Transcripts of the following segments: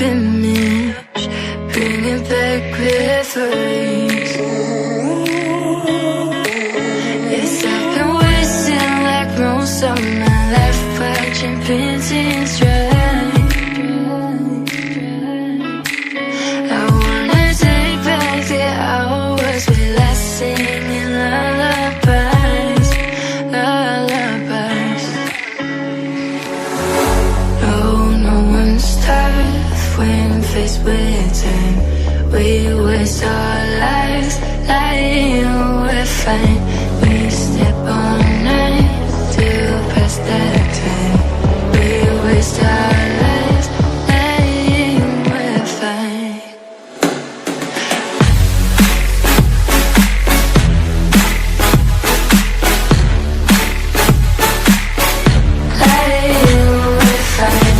image, bringing back memories. Yes, I've been wasting like most of my life, watching paintings dry. I wanna take back the hours we last singing lullabies, lullabies. No one's tough when faced with time. We waste our lives lying we're fine. We step on night to pass that time. We waste our lives lying we're fine. Lying we're fine.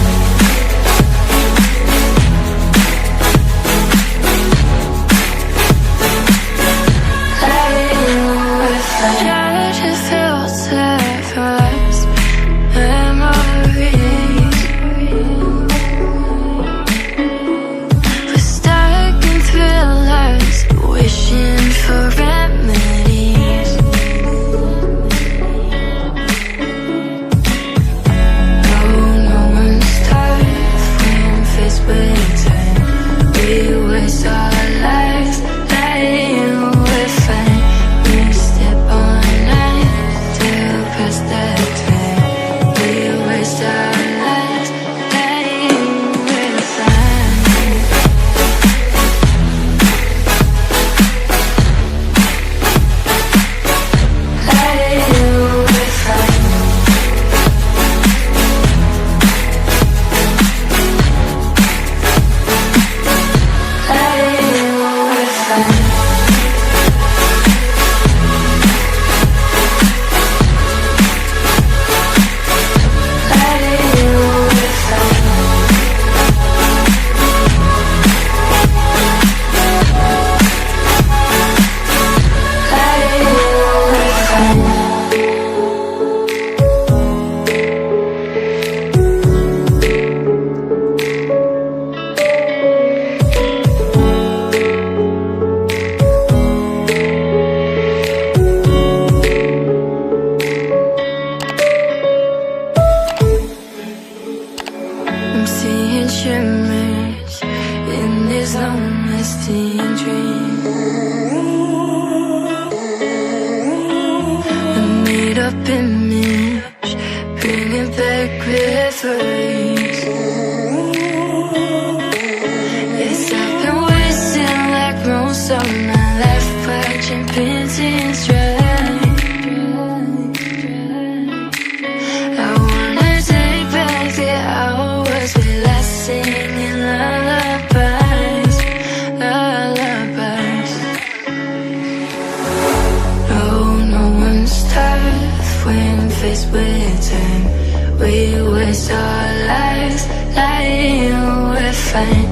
I'm seeing shimmers in this long-lasting dream. A made-up image, bringing back memories. Yes, I've been wasting like most of my life, watching paintings dry. Singing lullabies, lullabies. No one's tough when faced with time. We waste our lives lying we're fine.